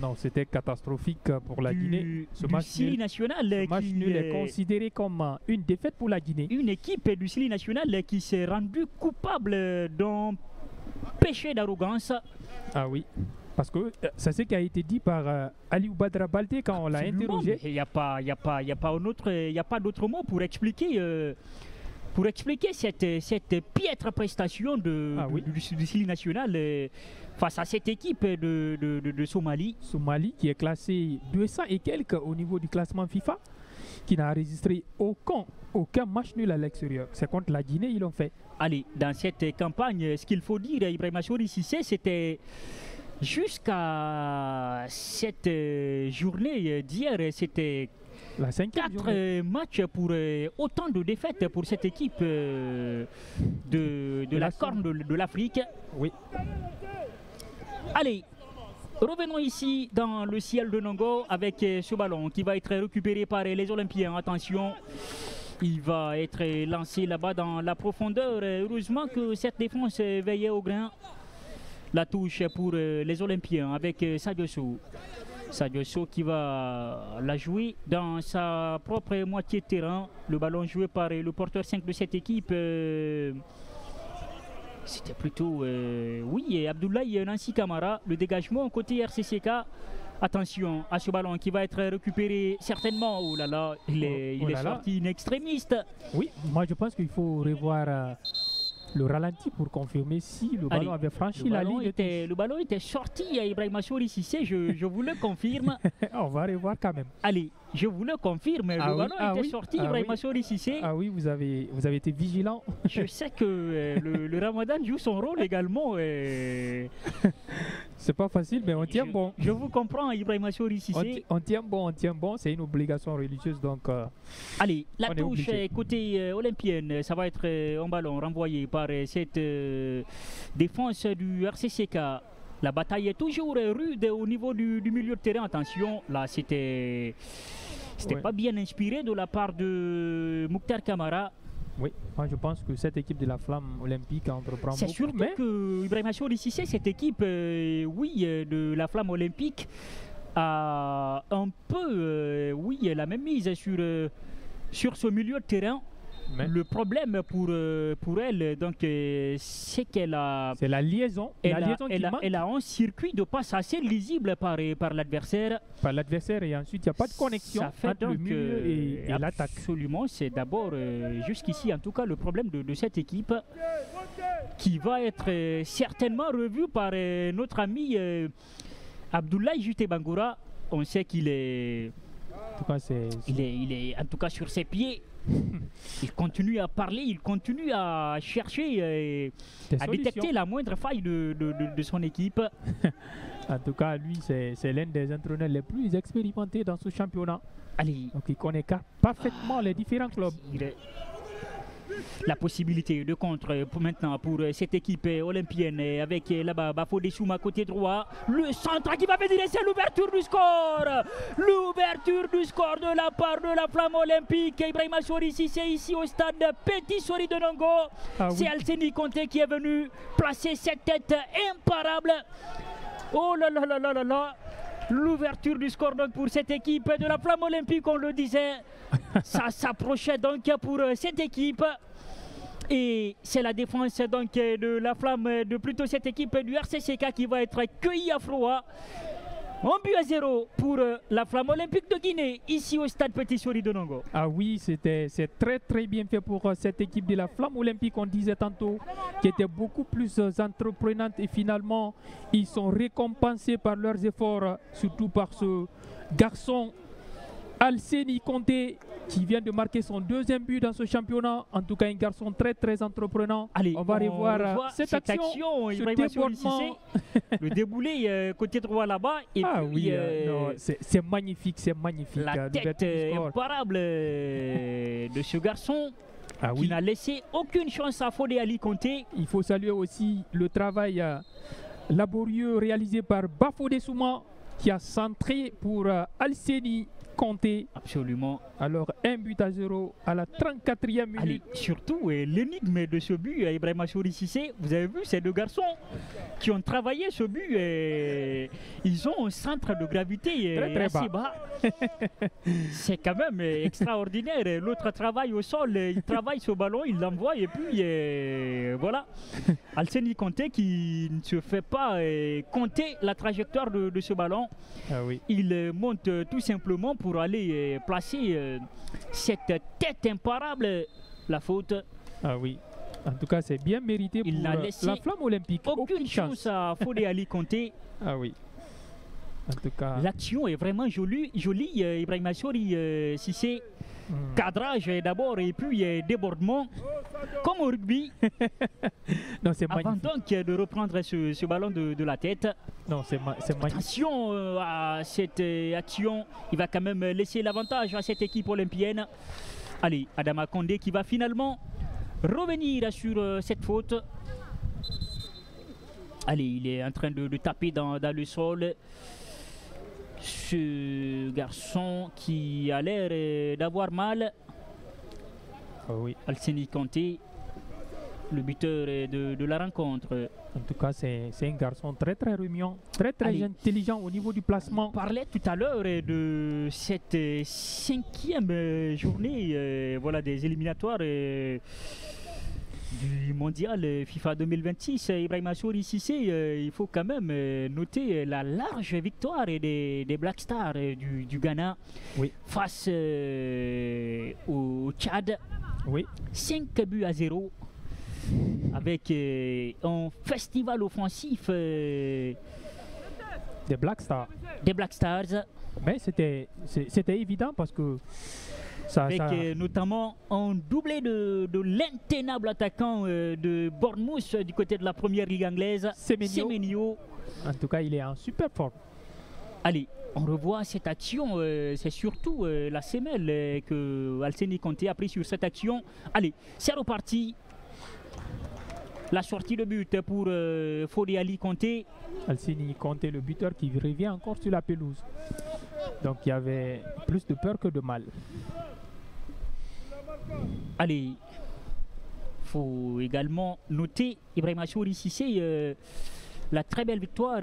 Non, c'était catastrophique pour la Guinée. Ce match Sili national nul est considéré comme une défaite pour la Guinée. Une équipe du Sili national qui s'est rendue coupable d'un péché d'arrogance. Ah oui. Parce que c'est ce qui a été dit par Aliou Badra Baldé quand on l'a interrogé. Il n'y a pas d'autre mot pour expliquer cette piètre prestation du Sili national face à cette équipe de Somalie. Somalie qui est classée 200 et quelques au niveau du classement FIFA, qui n'a enregistré aucun match nul à l'extérieur. C'est contre la Guinée, ils l'ont fait. Allez, dans cette campagne, ce qu'il faut dire, Ibrahima Sori Cissé, c'était jusqu'à cette journée d'hier, c'était 4 matchs pour autant de défaites pour cette équipe de la Corne de l'Afrique. Oui. Allez, revenons ici dans le ciel de Nongo avec ce ballon qui va être récupéré par les Olympiens. Attention, il va être lancé là-bas dans la profondeur. Heureusement que cette défense veillait au grain. La touche pour les Olympiens avec Sadio Sow. Sadio Sow qui va la jouer dans sa propre moitié de terrain. Le ballon joué par le porteur 5 de cette équipe. C'était plutôt, Abdoulaye Nancy Camara. Le dégagement côté RCCK. Attention à ce ballon qui va être récupéré certainement. Oh là là, il est sorti in extrémiste. Oui, moi je pense qu'il faut revoir le ralenti pour confirmer si le ballon avait franchi la ligne. Le ballon était sorti à Ibrahima Sori Cissé, je vous le confirme. On va revoir quand même. Allez, je vous le confirme, le ballon était sorti, Ibrahima Sori Cissé. Ah oui, vous avez été vigilant. Je sais que le Ramadan joue son rôle également. C'est pas facile, mais on tient bon. Je vous comprends, Ibrahima Sori Cissé. On tient bon, c'est une obligation religieuse. Donc, allez, la touche côté olympienne, ça va être un ballon renvoyé par cette défense du RCCK. La bataille est toujours rude au niveau du milieu de terrain. Attention, là c'était pas bien inspiré de la part de Mouktar Kamara. Oui, moi je pense que cette équipe de la Flamme olympique entreprend beaucoup. C'est surtout que Ibrahima Sori Cissé, cette équipe de la Flamme olympique a un peu la même mise sur ce milieu de terrain. Mais le problème pour elle, donc, c'est qu'elle a... C'est la liaison. Elle a un circuit de passe assez lisible par l'adversaire. Par l'adversaire et ensuite il n'y a pas de connexion entre le milieu et l'attaque. Absolument, c'est d'abord jusqu'ici en tout cas le problème de cette équipe qui va être certainement revu par notre ami Abdoulaye Juté Bangoura. On sait qu'il est... En tout cas, il est en tout cas sur ses pieds. Il continue à parler, il continue à chercher à détecter la moindre faille de son équipe. En tout cas, lui, c'est l'un des entraîneurs les plus expérimentés dans ce championnat. Allez. Donc il connaît parfaitement les différents clubs. La possibilité de contre maintenant pour cette équipe olympienne avec là-bas Bafodé Souma côté droit. Le centre qui va venir, c'est l'ouverture du score. L'ouverture du score de la part de la Flamme olympique. Ibrahima Sori Cissé ici au stade Petit Sori de Nongo. C'est Alseni Conté qui est venu placer cette tête imparable. Oh là là là là là là. L'ouverture du score donc pour cette équipe de la Flamme olympique, on le disait. Ça s'approchait donc pour cette équipe. Et c'est la défense donc de la Flamme, de plutôt cette équipe du RCCK qui va être cueillie à froid. 1-0 pour la Flamme olympique de Guinée, ici au stade Petit Sori de Nongo. Ah oui, c'est très très bien fait pour cette équipe de la Flamme olympique, on disait tantôt, qui était beaucoup plus entreprenante et finalement ils sont récompensés par leurs efforts, surtout par ce garçon Alseni Conté qui vient de marquer son deuxième but dans ce championnat. En tout cas, un garçon très très entreprenant. Allez, on va revoir cette action, ce débordement. Le déboulé côté droit là-bas. C'est magnifique, c'est magnifique. La tête imparable de ce garçon qui n'a laissé aucune chance à Fodé Ali Conté. Il faut saluer aussi le travail laborieux réalisé par Bafodé Souma qui a centré pour Alseni Conté. Absolument. Alors 1-0 à la 34e minute. Allez, surtout l'énigme de ce but, Ibrahima Sori-Cissé, vous avez vu ces deux garçons qui ont travaillé ce but, ils ont un centre de gravité très assez bas. C'est quand même extraordinaire. L'autre travaille au sol, il travaille ce ballon, il l'envoie et puis voilà. Alseni Conté qui ne se fait pas compter la trajectoire de ce ballon. Ah oui. Il monte tout simplement pour aller placer cette tête imparable. La faute. Ah oui. En tout cas, c'est bien mérité pour n'a laissé la Flamme olympique. Aucune chance à Fodé Ali Conté. Ah oui. En tout cas. L'action est vraiment jolie, Ibrahima Sori-Cissé. Cadrage d'abord et puis débordement. Comme au rugby. Non, c'est avant magnifique. donc de reprendre ce ballon de la tête. Non, c'est magnifique. Attention à cette action. Il va quand même laisser l'avantage à cette équipe olympienne. Allez, Adama Condé qui va finalement revenir sur cette faute. Allez, il est en train de taper dans le sol. Ce garçon qui a l'air d'avoir mal. Ah oui. Alseni Conté, le buteur de la rencontre. En tout cas, c'est un garçon très remuant, très Allez. intelligent au niveau du placement. On parlait tout à l'heure de cette 5e journée voilà, des éliminatoires du mondial FIFA 2026. Ibrahima Sori-Cissé, il faut quand même noter la large victoire des Black Stars du Ghana Oui. face au Tchad. Oui. 5-0 avec un festival offensif Des Black Stars. des Black Stars. Mais c'était évident parce que Avec notamment un doublé de l'intenable attaquant de Bournemouth du côté de la première ligue anglaise, Semenyo. En tout cas, il est en super forme. Allez, on revoit cette action. C'est surtout la semelle que Alseni Conté a pris sur cette action. Allez, c'est reparti. La sortie de but pour Fodé Ali Conté. Alseni Conté, le buteur qui revient encore sur la pelouse. Donc il y avait plus de peur que de mal. Allez, faut également noter Ibrahima Sori-Cissé, la très belle victoire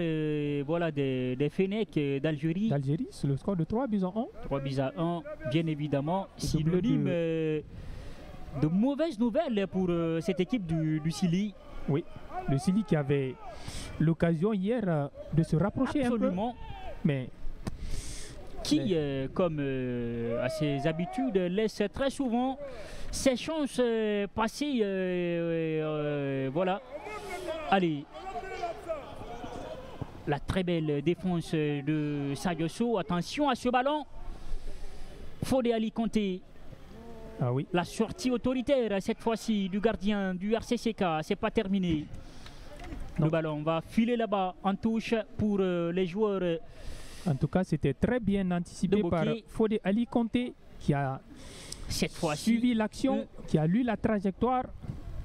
voilà, des Fennecs d'Algérie. D'Algérie, c'est le score de 3-1. 3-1, bien évidemment. Doublé Synonyme de mauvaises nouvelles pour cette équipe du Chili. Oui, le Chili qui avait l'occasion hier de se rapprocher Absolument. un peu. Mais qui, comme à ses habitudes, laisse très souvent ses chances passer. Voilà. Allez. La très belle défense de Sadio Sow. Attention à ce ballon. Fodé Ali Conté. ah oui. La sortie autoritaire cette fois-ci du gardien du RCCK. C'est pas terminé. Le ballon va filer là-bas en touche pour les joueurs. En tout cas, c'était très bien anticipé par Fodé Ali Conté qui a cette fois suivi l'action, qui a lu la trajectoire.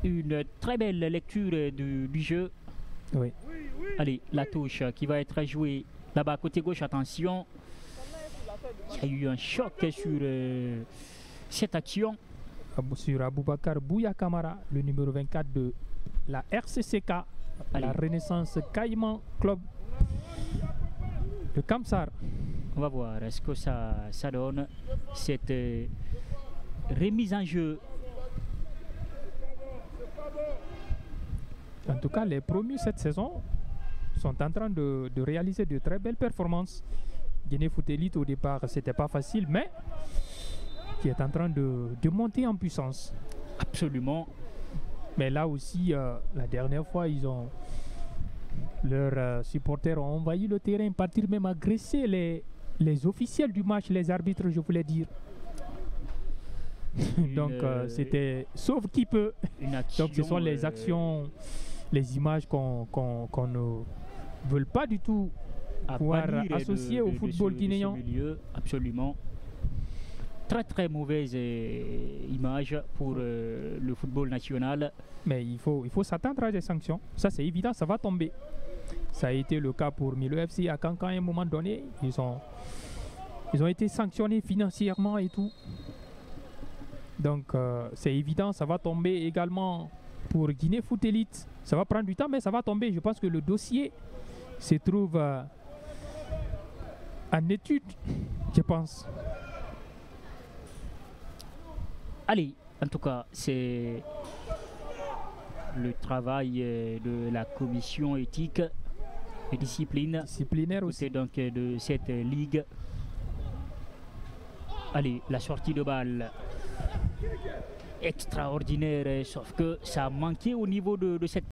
Une très belle lecture du jeu. Oui. Allez, la touche qui va être jouée là-bas côté gauche. Attention. Il y a eu un choc sur cette action. Sur Aboubakar Bouya Kamara, le numéro 24 de la RCCK, la Renaissance Caïman Club de Kamsar. On va voir ce que ça donne, cette remise en jeu. En tout cas, les promus cette saison sont en train de réaliser de très belles performances. Guinée Foot Elite au départ, c'était pas facile, mais qui est en train de monter en puissance. Absolument. Mais là aussi, la dernière fois, leurs supporters ont envahi le terrain, partir même agresser les officiels du match, les arbitres, je voulais dire. Donc c'était sauf qui peut. Donc ce sont les actions, les images qu'on ne veut pas du tout pouvoir associer au football guinéen. Absolument. Très très mauvaise image pour le football national. Mais il faut s'attendre à des sanctions. Ça c'est évident, ça va tomber. Ça a été le cas pour Milo FC à Cancan à un moment donné. Ils ont Ils ont été sanctionnés financièrement et tout. Donc c'est évident, ça va tomber également pour Guinée Foot Elite. Ça va prendre du temps, mais ça va tomber. Je pense que le dossier se trouve en étude, je pense. Allez, en tout cas, c'est le travail de la commission éthique et disciplinaire aussi. C'est donc de cette ligue. Allez, la sortie de balle extraordinaire, sauf que ça a manqué au niveau de cette